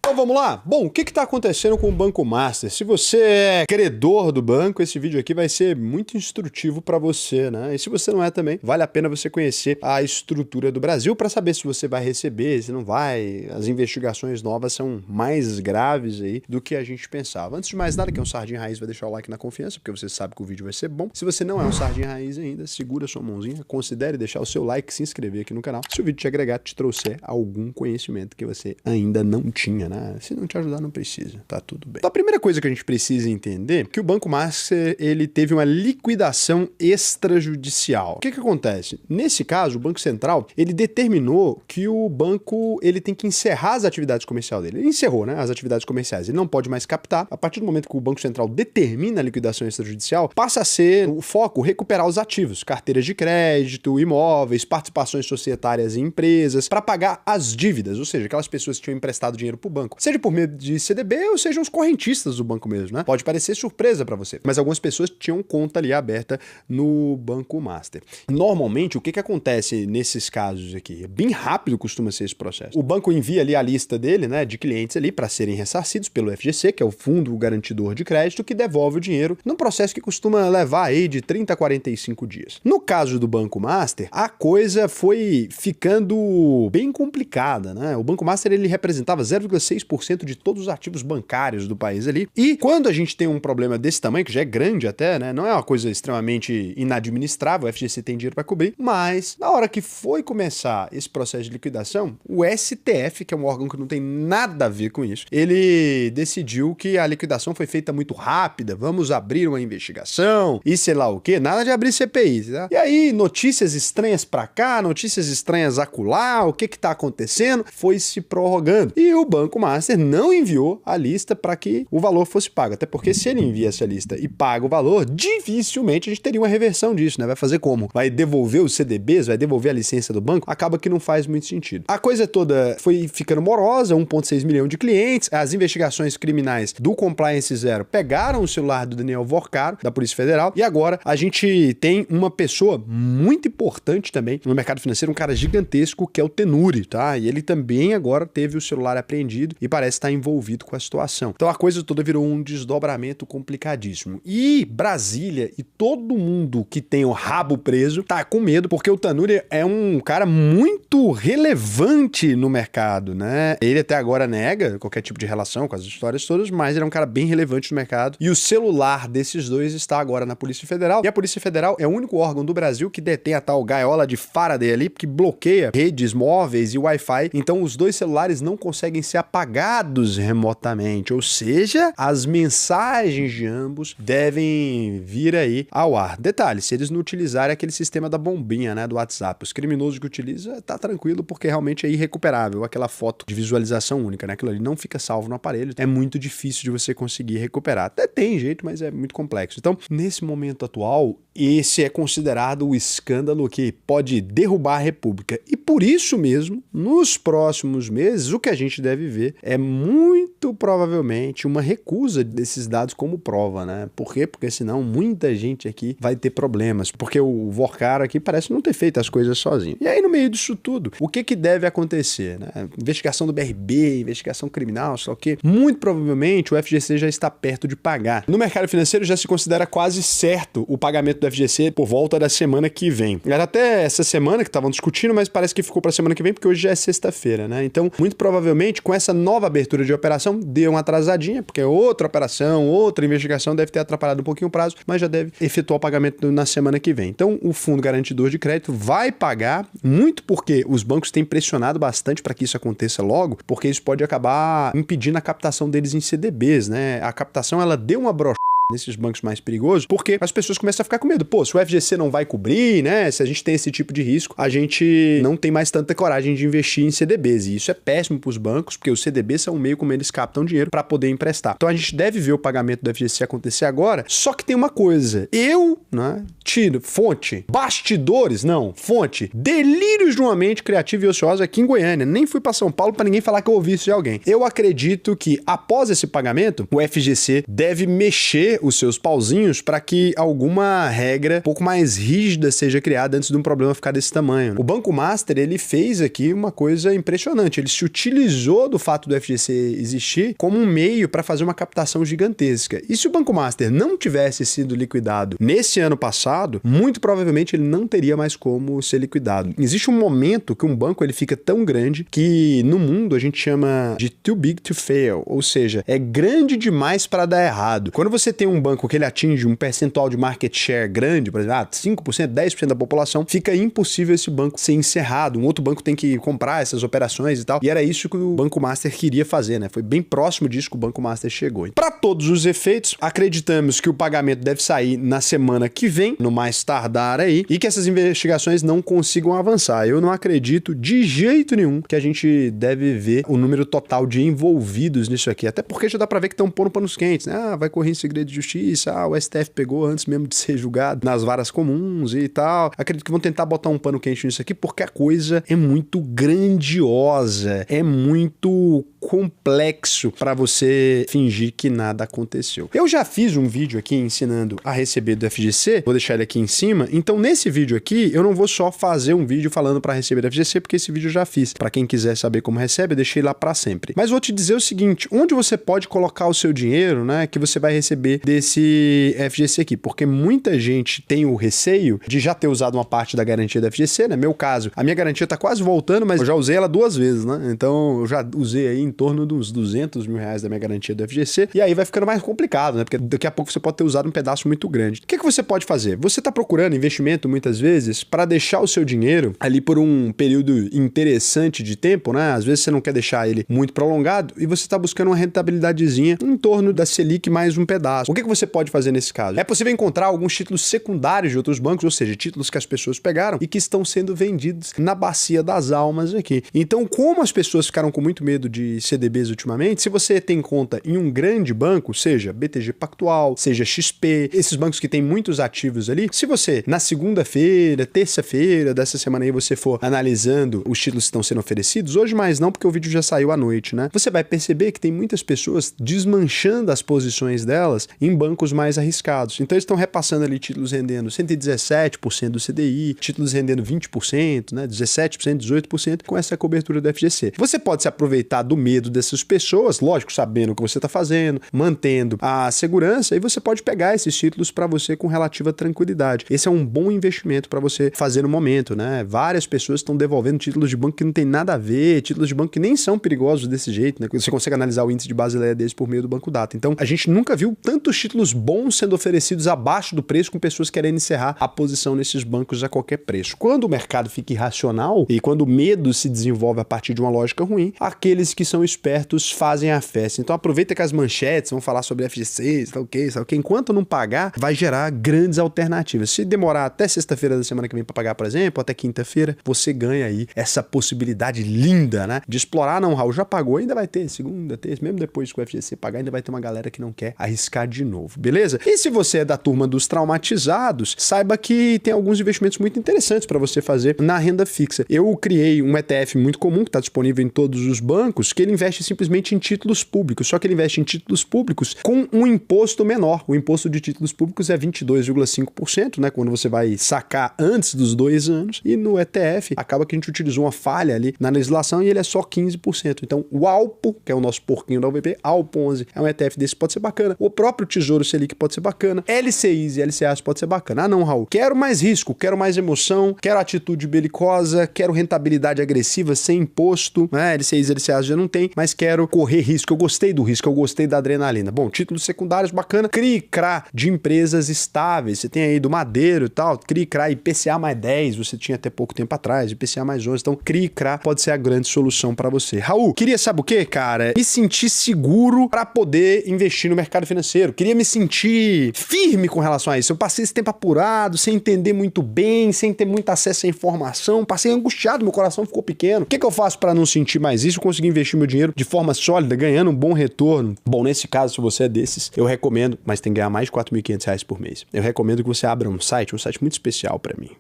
Então vamos lá? Bom, o que está acontecendo com o Banco Master? Se você é credor do banco, esse vídeo aqui vai ser muito instrutivo para você, né? E se você não é também, vale a pena você conhecer a estrutura do Brasil para saber se você vai receber, se não vai. As investigações novas são mais graves aí do que a gente pensava. Antes de mais nada, quem é um Sardinha Raiz vai deixar o like na confiança, porque você sabe que o vídeo vai ser bom. Se você não é um Sardinha Raiz ainda, segura sua mãozinha, considere deixar o seu like, se inscrever aqui no canal. Se o vídeo te agregar, te trouxer algum conhecimento que você ainda não tinha, né? Se não te ajudar, não precisa, tá tudo bem. Então, a primeira coisa que a gente precisa entender é que o Banco Master, ele teve uma liquidação extrajudicial. O que acontece? Nesse caso, o Banco Central, ele determinou que o banco, ele tem que encerrar as atividades comerciais dele. Ele encerrou, né, as atividades comerciais. Ele não pode mais captar. A partir do momento que o Banco Central determina a liquidação extrajudicial, passa a ser o foco recuperar os ativos, carteiras de crédito, imóveis, participações societárias em empresas, para pagar as dívidas, ou seja, aquelas pessoas que tinham emprestado dinheiro para o banco, seja por meio de CDB ou sejam os correntistas do banco mesmo, né? Pode parecer surpresa para você, mas algumas pessoas tinham conta ali aberta no Banco Master. Normalmente, o que acontece nesses casos aqui? É bem rápido costuma ser esse processo. O banco envia ali a lista dele, né, de clientes ali para serem ressarcidos pelo FGC, que é o Fundo Garantidor de Crédito, que devolve o dinheiro num processo que costuma levar aí de 30 a 45 dias. No caso do Banco Master, a coisa foi ficando bem complicada, né? O Banco Master, ele representava 0,6% de todos os ativos bancários do país ali. E quando a gente tem um problema desse tamanho, que já é grande até, né? Não é uma coisa extremamente inadministrável, o FGC tem dinheiro para cobrir, mas na hora que foi começar esse processo de liquidação, o STF, que é um órgão que não tem nada a ver com isso, ele decidiu que a liquidação foi feita muito rápida, vamos abrir uma investigação e sei lá o quê, nada de abrir CPI, tá? E aí, notícias estranhas pra cá, notícias estranhas acolá, o que tá acontecendo? Foi se prorrogando. E o Banco Master não enviou a lista para que o valor fosse pago. Até porque se ele envia essa lista e paga o valor, dificilmente a gente teria uma reversão disso, né? Vai fazer como? Vai devolver os CDBs? Vai devolver a licença do banco? Acaba que não faz muito sentido. A coisa toda foi ficando morosa, 1,6 milhão de clientes, as investigações criminais do Compliance Zero pegaram o celular do Daniel Vorcaro, da Polícia Federal, e agora a gente tem uma pessoa muito importante também no mercado financeiro, um cara gigantesco, que é o Tenuri, tá? E ele também agora teve o celular apreendido e parece estar envolvido com a situação. Então a coisa toda virou um desdobramento complicadíssimo. E Brasília e todo mundo que tem o rabo preso tá com medo, porque o Tanuri é um cara muito relevante no mercado, né? Ele até agora nega qualquer tipo de relação com as histórias todas, mas ele é um cara bem relevante no mercado. E o celular desses dois está agora na Polícia Federal. E a Polícia Federal é o único órgão do Brasil que detém a tal gaiola de Faraday ali, que bloqueia redes móveis e Wi-Fi. Então os dois celulares não conseguem ser apagados remotamente, ou seja, as mensagens de ambos devem vir aí ao ar. Detalhe, se eles não utilizarem aquele sistema da bombinha, né, do WhatsApp, os criminosos que utilizam, tá tranquilo, porque realmente é irrecuperável aquela foto de visualização única, né, aquilo ali não fica salvo no aparelho, é muito difícil de você conseguir recuperar. Até tem jeito, mas é muito complexo. Então, nesse momento atual, esse é considerado o escândalo que pode derrubar a República. E por isso mesmo, nos próximos meses, o que a gente deve ver é muito provavelmente uma recusa desses dados como prova, né? Por quê? Porque senão muita gente aqui vai ter problemas, porque o Vorcaro aqui parece não ter feito as coisas sozinho. E aí, no meio disso tudo, o que deve acontecer, né? Investigação do BRB, investigação criminal, só que muito provavelmente o FGC já está perto de pagar. No mercado financeiro já se considera quase certo o pagamento do FGC por volta da semana que vem. Era até essa semana que estavam discutindo, mas parece que ficou para semana que vem, porque hoje já é sexta-feira, né? Então, muito provavelmente, com essa nova abertura de operação, deu uma atrasadinha, porque outra operação, outra investigação deve ter atrapalhado um pouquinho o prazo, mas já deve efetuar o pagamento na semana que vem. Então, o Fundo Garantidor de Crédito vai pagar, muito porque os bancos têm pressionado bastante para que isso aconteça logo, porque isso pode acabar impedindo a captação deles em CDBs, né? A captação, ela deu uma brochada nesses bancos mais perigosos, porque as pessoas começam a ficar com medo. Pô, se o FGC não vai cobrir, né? Se a gente tem esse tipo de risco, a gente não tem mais tanta coragem de investir em CDBs. E isso é péssimo para os bancos, porque os CDBs são o meio como eles captam dinheiro para poder emprestar. Então a gente deve ver o pagamento do FGC acontecer agora, só que tem uma coisa. Eu, né, tiro, fonte, bastidores, não, fonte, delírios de uma mente criativa e ociosa aqui em Goiânia. Nem fui para São Paulo para ninguém falar que eu ouvi isso de alguém. Eu acredito que após esse pagamento, o FGC deve mexer bater os seus pauzinhos para que alguma regra um pouco mais rígida seja criada antes de um problema ficar desse tamanho. O Banco Master, ele fez aqui uma coisa impressionante. Ele se utilizou do fato do FGC existir como um meio para fazer uma captação gigantesca. E se o Banco Master não tivesse sido liquidado nesse ano passado, muito provavelmente ele não teria mais como ser liquidado. Existe um momento que um banco ele fica tão grande que no mundo a gente chama de too big to fail, ou seja, é grande demais para dar errado. Quando você tem um banco que ele atinge um percentual de market share grande, por exemplo, 5%, 10% da população, fica impossível esse banco ser encerrado. Um outro banco tem que comprar essas operações e tal. E era isso que o Banco Master queria fazer, né? Foi bem próximo disso que o Banco Master chegou. Para todos os efeitos, acreditamos que o pagamento deve sair na semana que vem, no mais tardar aí, e que essas investigações não consigam avançar. Eu não acredito de jeito nenhum que a gente deve ver o número total de envolvidos nisso aqui. Até porque já dá pra ver que estão pondo panos quentes, né? Ah, vai correr em segredo de justiça, o STF pegou antes mesmo de ser julgado nas varas comuns e tal. Acredito que vão tentar botar um pano quente nisso aqui porque a coisa é muito grandiosa, é muito complexo para você fingir que nada aconteceu. Eu já fiz um vídeo aqui ensinando a receber do FGC, vou deixar ele aqui em cima. Então nesse vídeo aqui eu não vou só fazer um vídeo falando para receber do FGC, porque esse vídeo eu já fiz. Para quem quiser saber como recebe, eu deixei lá para sempre. Mas vou te dizer o seguinte, onde você pode colocar o seu dinheiro, né, que você vai receber desse FGC aqui, porque muita gente tem o receio de já ter usado uma parte da garantia da FGC, né? Meu caso, a minha garantia tá quase voltando, mas eu já usei ela 2 vezes, né? Então eu já usei aí em torno dos 200 mil reais da minha garantia do FGC, e aí vai ficando mais complicado, né? Porque daqui a pouco você pode ter usado um pedaço muito grande. O que você pode fazer? Você tá procurando investimento muitas vezes para deixar o seu dinheiro ali por um período interessante de tempo, né? Às vezes você não quer deixar ele muito prolongado e você tá buscando uma rentabilidadezinha em torno da Selic mais um pedaço. O que você pode fazer nesse caso? É possível encontrar alguns títulos secundários de outros bancos, ou seja, títulos que as pessoas pegaram e que estão sendo vendidos na bacia das almas aqui. Então, como as pessoas ficaram com muito medo de CDBs ultimamente, se você tem conta em um grande banco, seja BTG Pactual, seja XP, esses bancos que têm muitos ativos ali, se você na segunda-feira, terça-feira dessa semana aí você for analisando os títulos que estão sendo oferecidos, hoje mais não, porque o vídeo já saiu à noite, né? Você vai perceber que tem muitas pessoas desmanchando as posições delas em bancos mais arriscados. Então eles estão repassando ali títulos rendendo 117% do CDI, títulos rendendo 20%, né? 17%, 18% com essa cobertura do FGC. Você pode se aproveitar do medo dessas pessoas, lógico, sabendo o que você está fazendo, mantendo a segurança, e você pode pegar esses títulos para você com relativa tranquilidade. Esse é um bom investimento para você fazer no momento, né? Várias pessoas estão devolvendo títulos de banco que não tem nada a ver, títulos de banco que nem são perigosos desse jeito, né? Você consegue analisar o índice de Basileia deles por meio do Banco Data. Então, a gente nunca viu tantos títulos bons sendo oferecidos abaixo do preço com pessoas querendo encerrar a posição nesses bancos a qualquer preço. Quando o mercado fica irracional e quando o medo se desenvolve a partir de uma lógica ruim, aqueles que são espertos fazem a festa. Então, aproveita que as manchetes vão falar sobre FGC, tal que. Enquanto não pagar, vai gerar grandes alternativas. Se demorar até sexta-feira da semana que vem para pagar, por exemplo, até quinta-feira, você ganha aí essa possibilidade linda, né? De explorar. Não, Raul, já pagou, ainda vai ter segunda, terça, mesmo depois que o FGC pagar, ainda vai ter uma galera que não quer arriscar de novo, beleza? E se você é da turma dos traumatizados, saiba que tem alguns investimentos muito interessantes para você fazer na renda fixa. Eu criei um ETF muito comum, que está disponível em todos os bancos, que ele investe simplesmente em títulos públicos, só que ele investe em títulos públicos com um imposto menor. O imposto de títulos públicos é 22,5%, né? Quando você vai sacar antes dos 2 anos, e no ETF acaba que a gente utilizou uma falha ali na legislação e ele é só 15%. Então, o Alpo, que é o nosso porquinho da UVP, Alpo 11, é um ETF desse, pode ser bacana. O próprio Tesouro Selic pode ser bacana. LCIs e LCAs pode ser bacana. Ah, não, Raul, quero mais risco, quero mais emoção, quero atitude belicosa, quero rentabilidade agressiva sem imposto, né? LCIs e LCAs já não tem, mas quero correr risco. Eu gostei do risco, eu gostei da adrenalina. Bom, títulos secundários bacana. CRI e CRA de empresas estáveis. Você tem aí do Madeiro e tal, CRI e CRA IPCA mais 10, você tinha até pouco tempo atrás, IPCA mais 11. Então, CRI e CRA pode ser a grande solução para você. Raul, queria, sabe o quê, cara? Me sentir seguro para poder investir no mercado financeiro. Queria me sentir firme com relação a isso. Eu passei esse tempo apurado, sem entender muito bem, sem ter muito acesso à informação, passei angustiado, meu coração ficou pequeno. O que eu faço para não sentir mais isso? Conseguir investir meu dinheiro de forma sólida, ganhando um bom retorno? Bom, nesse caso, se você é desses, eu recomendo, mas tem que ganhar mais de R$4.500 por mês. Eu recomendo que você abra um site muito especial para mim.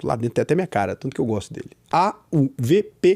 Lá dentro tem até minha cara, tanto que eu gosto dele. auvp.com.br.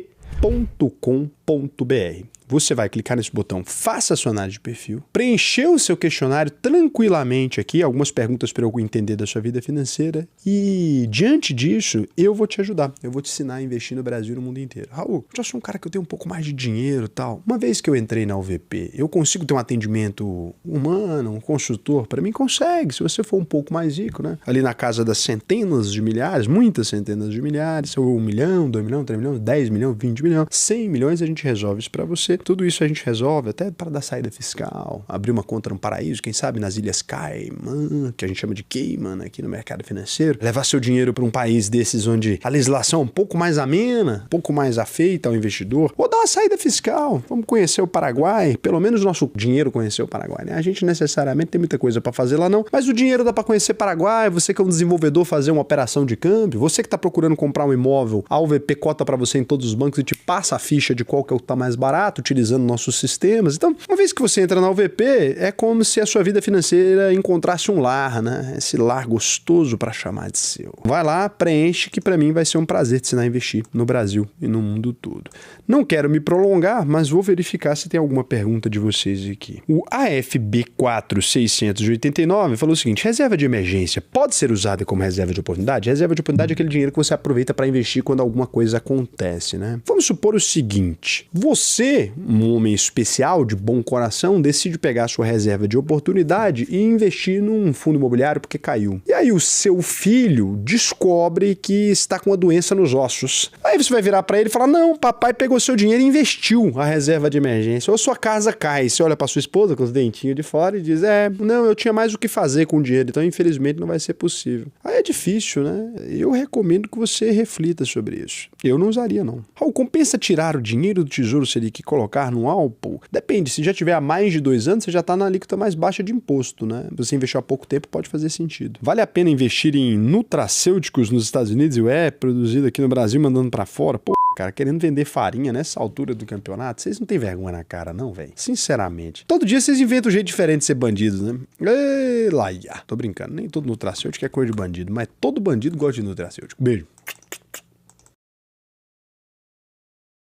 você vai clicar nesse botão, faça a sua análise de perfil, preencher o seu questionário tranquilamente aqui, algumas perguntas para eu entender da sua vida financeira e, diante disso, eu vou te ajudar. Eu vou te ensinar a investir no Brasil e no mundo inteiro. Raul, eu já sou um cara que eu tenho um pouco mais de dinheiro e tal. Uma vez que eu entrei na UVP, eu consigo ter um atendimento humano, um consultor? Para mim, consegue, se você for um pouco mais rico, né? Ali na casa das centenas de milhares, muitas centenas de milhares, ou 1 milhão, 2 milhões, 3 milhões, 10 milhões, 20 milhões, 100 milhões, a gente resolve isso para você. Tudo isso a gente resolve até para dar saída fiscal, abrir uma conta no paraíso, quem sabe nas Ilhas Cayman, que a gente chama de Cayman aqui no mercado financeiro, levar seu dinheiro para um país desses onde a legislação é um pouco mais amena, um pouco mais afeita ao investidor, ou dar uma saída fiscal. Vamos conhecer o Paraguai, pelo menos o nosso dinheiro conhecer o Paraguai, né? A gente necessariamente tem muita coisa para fazer lá não, mas o dinheiro dá para conhecer Paraguai, você que é um desenvolvedor fazer uma operação de câmbio, você que está procurando comprar um imóvel, a UVP cota para você em todos os bancos e te passa a ficha de qual que é o que tá mais barato, utilizando nossos sistemas. Então, uma vez que você entra na UVP, é como se a sua vida financeira encontrasse um lar, né? Esse lar gostoso para chamar de seu. Vai lá, preenche, que para mim vai ser um prazer te ensinar a investir no Brasil e no mundo todo. Não quero me prolongar, mas vou verificar se tem alguma pergunta de vocês aqui. O AFB4689 falou o seguinte: reserva de emergência pode ser usada como reserva de oportunidade? Reserva de oportunidade é aquele dinheiro que você aproveita para investir quando alguma coisa acontece, né? Vamos supor o seguinte: você, um homem especial, de bom coração, decide pegar a sua reserva de oportunidade e investir num fundo imobiliário porque caiu. E aí o seu filho descobre que está com uma doença nos ossos. Aí você vai virar para ele e falar: não, papai pegou seu dinheiro e investiu a reserva de emergência. Ou sua casa cai, você olha para sua esposa com os dentinhos de fora e diz: não, eu tinha mais o que fazer com o dinheiro, então infelizmente não vai ser possível. Aí é difícil, né? Eu recomendo que você reflita sobre isso. Eu não usaria, não. Raul, compensa tirar o dinheiro do Tesouro Selic e colocar no Alpo? Depende, se já tiver há mais de 2 anos, você já está na alíquota mais baixa de imposto, né? Você investir há pouco tempo pode fazer sentido. Vale a pena investir em nutracêuticos nos Estados Unidos e produzido aqui no Brasil, mandando para fora? Pô, cara, querendo vender farinha nessa altura do campeonato, vocês não têm vergonha na cara, não, velho? Sinceramente. Todo dia vocês inventam um jeito diferente de ser bandidos, né? Ei, laia. Tô brincando, nem todo nutracêutico é coisa de bandido, mas todo bandido gosta de nutracêutico. Beijo.